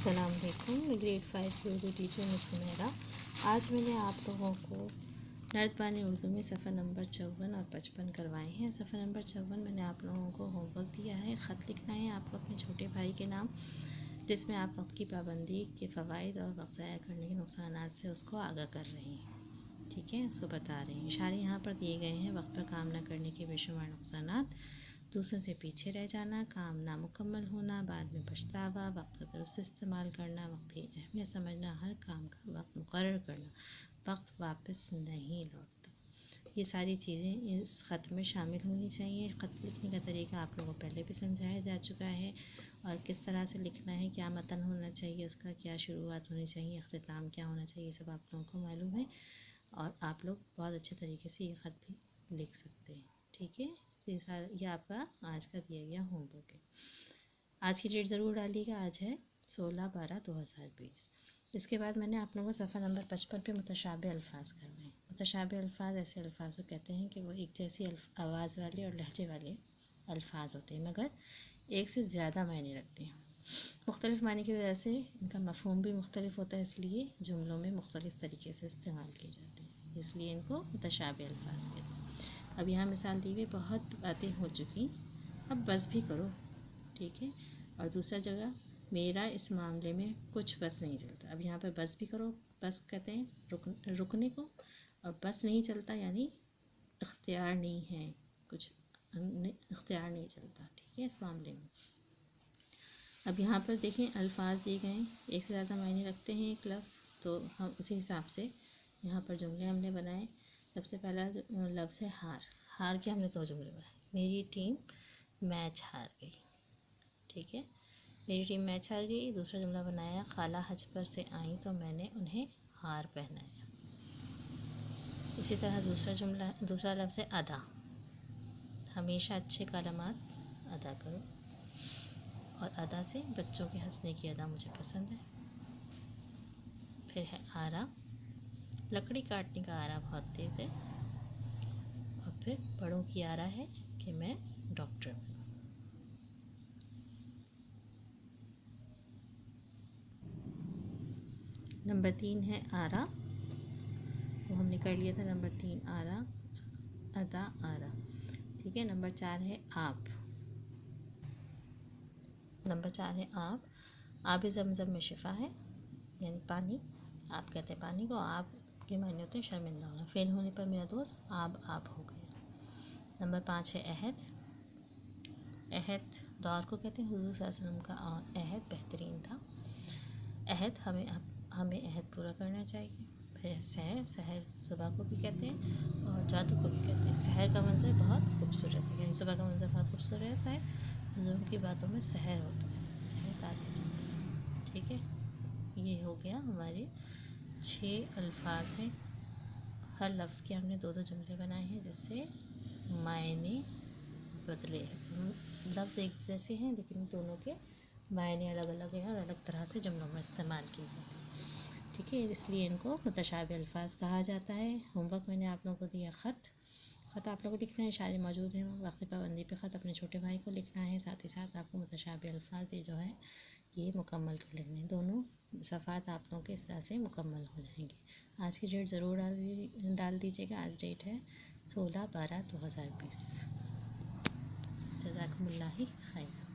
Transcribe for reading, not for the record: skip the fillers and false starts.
अस्सलाम वालेकुम। मैं ग्रेड 5 की उर्दू टीचर मिस हुमैरा। आज मैंने आप लोगों को नर्दबानी उर्दू में सफ़ा नंबर 54 और 55 करवाए हैं। सफ़ा नंबर 54 मैंने आप लोगों को होमवर्क दिया है, ख़त लिखना है आपको अपने छोटे भाई के नाम, जिसमें आप वक्त की पाबंदी के फ़वाइद और वक्त ज़ाया करने के नुकसानात से उसको आगाह कर रहे हैं। ठीक है, उसको बता रहे हैं। इशारे यहाँ पर दिए गए हैं। वक्त पर काम न करने के बेशुमार नुकसानात, दूसरों से पीछे रह जाना, काम नामुकम्मल होना, बाद में पछतावा, वक्त का दुरुस्त इस्तेमाल करना, वक्त की अहमियत समझना, हर काम का वक्त मुकर्रर करना, वक्त वापस नहीं लौटता। ये सारी चीज़ें इस ख़त में शामिल होनी चाहिए। ख़त लिखने का तरीका आप लोगों को पहले भी समझाया जा चुका है, और किस तरह से लिखना है, क्या मतन होना चाहिए, उसका क्या शुरुआत होनी चाहिए, अख्तिताम क्या होना चाहिए, सब आप लोगों को मालूम है। और आप लोग बहुत अच्छे तरीके से ये ख़त भी लिख सकते हैं। ठीक है, ये आपका आज का दिया गया होमवर्क है। आज की डेट ज़रूर डालिएगा। आज है 16/12/2020। इसके बाद मैंने आप लोगों को सफ़ा नंबर 55 पे मुतशाबे अल्फाज करवाए। मुतशाबे अल्फाज ऐसे अल्फाज को कहते हैं कि वो एक जैसी आवाज़ वाले और लहजे वाले अल्फाज होते हैं, मगर एक से ज़्यादा मायने रखते हैं। मुख्तलिफ़ मायने की वजह से इनका मफ़हूम भी मुख्तलिफ होता है, इसलिए जुमलों में मुख्तलिफ़ तरीके से इस्तेमाल किए जाते हैं, इसलिए इनको मुतशाबे अल्फाज कहते हैं। अब यहाँ मिसाल दी हुई, बहुत बातें हो चुकी, अब बस भी करो। ठीक है, और दूसरा जगह मेरा इस मामले में कुछ बस नहीं चलता। अब यहाँ पर बस भी करो, बस कहते हैं रुकने को, और बस नहीं चलता यानी इख्तियार नहीं है, कुछ इख्तियार नहीं चलता। ठीक है, इस मामले में अब यहाँ पर देखें अल्फाज दिए गए हैं, एक से ज़्यादा मायने रखते हैं एक लफ्ज़, तो हम उसी हिसाब से यहाँ पर जुमले हमने बनाए। सबसे पहला लफ्ज़ है हार। हार के हमने 2 जुमले बनाए। मेरी टीम मैच हार गई। ठीक है, मेरी टीम मैच हार गई। दूसरा जुमला बनाया, खाला हज पर से आई तो मैंने उन्हें हार पहनाया। इसी तरह दूसरा लफ्ज़ है अदा। हमेशा अच्छे कलमात अदा करो, और अदा से बच्चों के हंसने की अदा मुझे पसंद है। फिर है आरा, लकड़ी काटने का आरा बहुत तेज़ है। और फिर बड़ों की आरा है कि मैं डॉक्टर बनूं। नंबर 3 है आरा, वो हमने कर लिया था। नंबर 3 आरा, अदा, आरा। ठीक है, नंबर 4 है आप। नंबर 4 है आब ज़मज़म में शिफा है, यानी पानी। आप कहते हैं पानी को, आप के मायने होते हैं शर्मिंदा होना। फेल होने पर मेरा दोस्त आप हो गया। नंबर 5 है अहद। अहद दौर को कहते हैं, हुज़ूर सल्लल्लाहु अलैहि वसल्लम का अहद बेहतरीन था। अहद हमें अहद पूरा करना चाहिए। फिर सहर सुबह को भी कहते हैं और जादू को भी कहते हैं। सहर का मंजर बहुत खूबसूरत है, यानी सुबह का मंजर बहुत खूबसूरत है। हुज़ूर की बातों में सहर होता है, सहर तार हो जाता है। ठीक है, ये हो गया हमारे 6 अल्फाज हैं। हर लफ्ज़ के हमने 2 जुमले बनाए हैं, जिससे मायने बदले हैं। लफ्ज़ एक जैसे हैं, लेकिन दोनों के मायने अलग अलग हैं और अलग तरह से जुमलों में इस्तेमाल किए जाते हैं। ठीक है, इसलिए इनको मुतशाबे अल्फाज कहा जाता है। होमवर्क मैंने आप लोगों को दिया ख़त आप लोगों को लिखना है। इशारे मौजूद हैं, वक्त पाबंदी पे ख़त अपने छोटे भाई को लिखना है। साथ ही साथ आपको मुतशाबे अल्फाज ये जो है ये मुकम्मल कर लेने हैं। दोनों सफ़ात आप लोगों के इस तरह से मुकम्मल हो जाएंगे। आज की डेट ज़रूर डाल दीजिएगा। आज डेट है 16/12/2020। जज़ाकुमुल्लाह खैर।